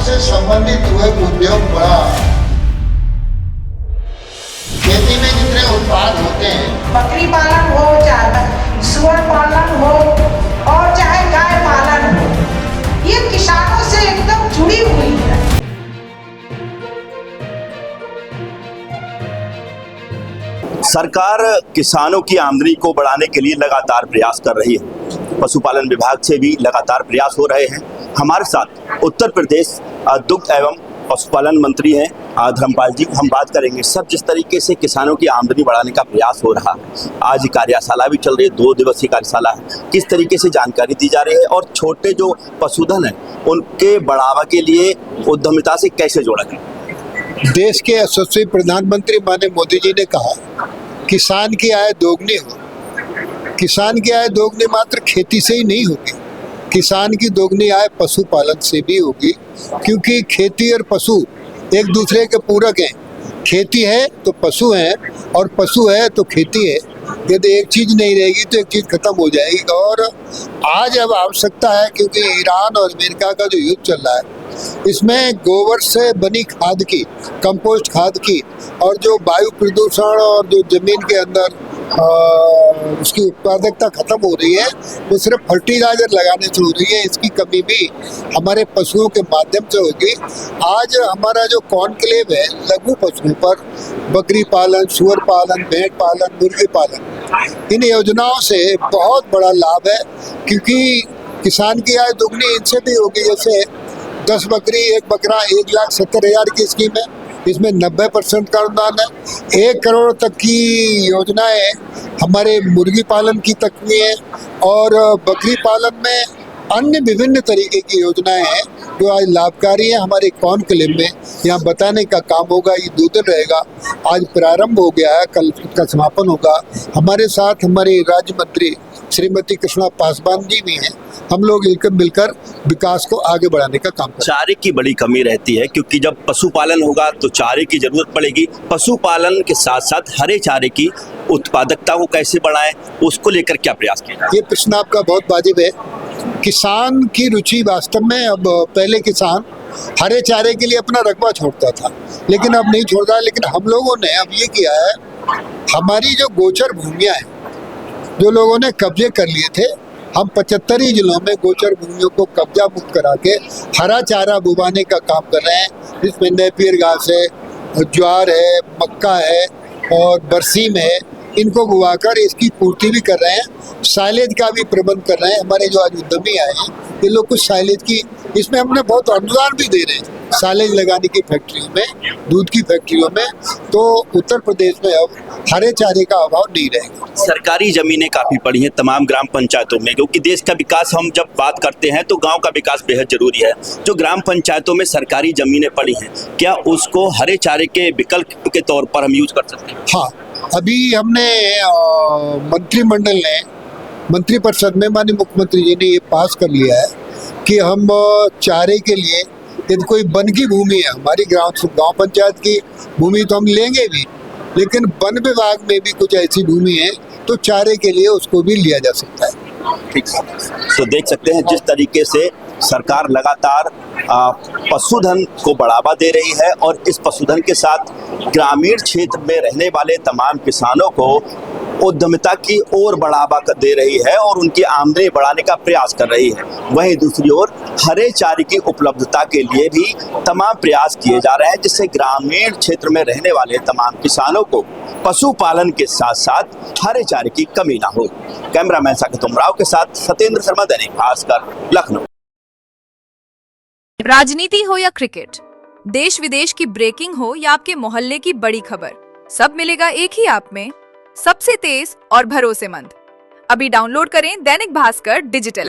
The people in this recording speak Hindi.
से संबंधित हुए उद्योग बढ़ा। खेती में जितने उत्पाद होते हैं, बकरी पालन हो, चाहे सुअर पालन हो और चाहे गाय पालन हो, ये किसानों से एकदम जुड़ी हुई है। सरकार किसानों की आमदनी को बढ़ाने के लिए लगातार प्रयास कर रही है। पशुपालन विभाग से भी लगातार प्रयास हो रहे हैं। हमारे साथ उत्तर प्रदेश दुग्ध एवं पशुपालन मंत्री हैं धर्मपाल जी। हम बात करेंगे सब जिस तरीके से किसानों की आमदनी बढ़ाने का प्रयास हो रहा है। आज कार्यशाला भी चल रही है, 2 दिवसीय कार्यशाला है। किस तरीके से जानकारी दी जा रही है और छोटे जो पशुधन है उनके बढ़ावा के लिए उद्यमिता से कैसे जोड़ा जाए? देश के यशस्वी प्रधानमंत्री माननीय मोदी जी ने कहा, किसान की आय दोगुनी हो। किसान की आय दोगुनी मात्र खेती से ही नहीं होगी, किसान की दोगुनी आय पशुपालन से भी होगी, क्योंकि खेती और पशु एक दूसरे के पूरक हैं। खेती है तो पशु है और पशु है तो खेती है। यदि एक चीज नहीं रहेगी तो एक चीज खत्म हो जाएगी। और आज अब आवश्यकता है, क्योंकि ईरान और अमेरिका का जो युद्ध चल रहा है, इसमें गोबर से बनी खाद की, कंपोस्ट खाद की, और जो वायु प्रदूषण और जो जमीन के अंदर उसकी उत्पादकता खत्म हो रही है, वो सिर्फ फर्टिलाइजर लगाने से हो रही है। इसकी कमी भी हमारे पशुओं के माध्यम से होगी। आज हमारा जो कॉन्क्लेव है लघु पशुओं पर, बकरी पालन, सुअर पालन, भेड़ पालन, मुर्गी पालन, इन योजनाओं से बहुत बड़ा लाभ है, क्योंकि किसान की आय दुगनी इनसे भी होगी। जैसे 10 बकरी 1 बकरा 1,70,000 की स्कीम है, इसमें 90% का अनुदान है। 1 करोड़ तक की योजनाएं हमारे मुर्गी पालन की तक भी है, और बकरी पालन में अन्य विभिन्न तरीके की योजनाएं हैं जो आज लाभकारी है। हमारे कॉन्क्लेव में यहाँ बताने का काम होगा। ये 2 दिन रहेगा। आज प्रारंभ हो गया है, कल का समापन होगा। हमारे साथ हमारे राज्य मंत्री श्रीमती कृष्णा पासवान जी भी हैं। हम लोग मिलकर विकास को आगे बढ़ाने का काम करें। चारे की बड़ी कमी रहती है, क्योंकि जब पशुपालन होगा तो चारे की जरूरत पड़ेगी। पशुपालन के साथ साथ हरे चारे की उत्पादकता को कैसे बढ़ाएं, उसको लेकर क्या प्रयास किया? ये प्रश्न आपका बहुत वाजिब है। किसान की रुचि वास्तव में, अब पहले किसान हरे चारे के लिए अपना रकबा छोड़ता था, लेकिन अब नहीं छोड़ रहा है। लेकिन हम लोगों ने अब ये किया है, हमारी जो गोचर भूमियाँ हैं जो लोगों ने कब्जे कर लिए थे, हम 75 ही जिलों में गोचर भूमियों को कब्जा मुक्त करा के हरा चारा बुवाने का काम कर रहे हैं। जिसमें नेपियर घास है, ज्वार है, मक्का है और बरसीम है। इनको बुवाकर इसकी पूर्ति भी कर रहे हैं। साइलेज का भी प्रबंध कर रहे हैं। हमारे जो आज उद्यमी आए हैं, ये लोग कुछ साइलेज की, इसमें हमने बहुत अनुदान भी दे रहे हैं साइलेज लगाने की फैक्ट्रियों में, दूध की फैक्ट्रियों में। तो उत्तर प्रदेश में अब हरे चारे का अभाव नहीं रहेगा। सरकारी जमीनें काफी पड़ी हैं तमाम ग्राम पंचायतों में, क्योंकि देश का विकास हम जब बात करते हैं तो गांव का विकास बेहद जरूरी है। जो ग्राम पंचायतों में सरकारी जमीनें पड़ी हैं, क्या उसको हरे चारे के विकल्प के तौर पर हम यूज कर सकते हैं? हाँ, अभी हमने मंत्रिमंडल ने, मंत्रिपरिषद में माननीय मुख्यमंत्री जी ने ये पास कर लिया है कि हम चारे के लिए, यदि कोई वन की भूमि है, हमारी गांव पंचायत की भूमि तो हम लेंगे भी, लेकिन वन विभाग में भी कुछ ऐसी भूमि है तो चारे के लिए उसको भी लिया जा सकता है। ठीक, तो देख सकते हैं जिस तरीके से सरकार लगातार पशुधन को बढ़ावा दे रही है, और इस पशुधन के साथ ग्रामीण क्षेत्र में रहने वाले तमाम किसानों को उद्यमिता की ओर बढ़ावा दे रही है और उनकी आमदनी बढ़ाने का प्रयास कर रही है। वहीं दूसरी ओर हरे चारे की उपलब्धता के लिए भी तमाम प्रयास किए जा रहे हैं, जिससे ग्रामीण क्षेत्र में रहने वाले तमाम किसानों को पशुपालन के साथ साथ हरे चारे की कमी ना हो। कैमरामैन साकेत उमराव के साथ सत्येंद्र शर्मा, दैनिक भास्कर, लखनऊ। राजनीति हो या क्रिकेट, देश विदेश की ब्रेकिंग हो या आपके मोहल्ले की बड़ी खबर, सब मिलेगा एक ही ऐप में, सबसे तेज और भरोसेमंद। अभी डाउनलोड करें दैनिक भास्कर डिजिटल।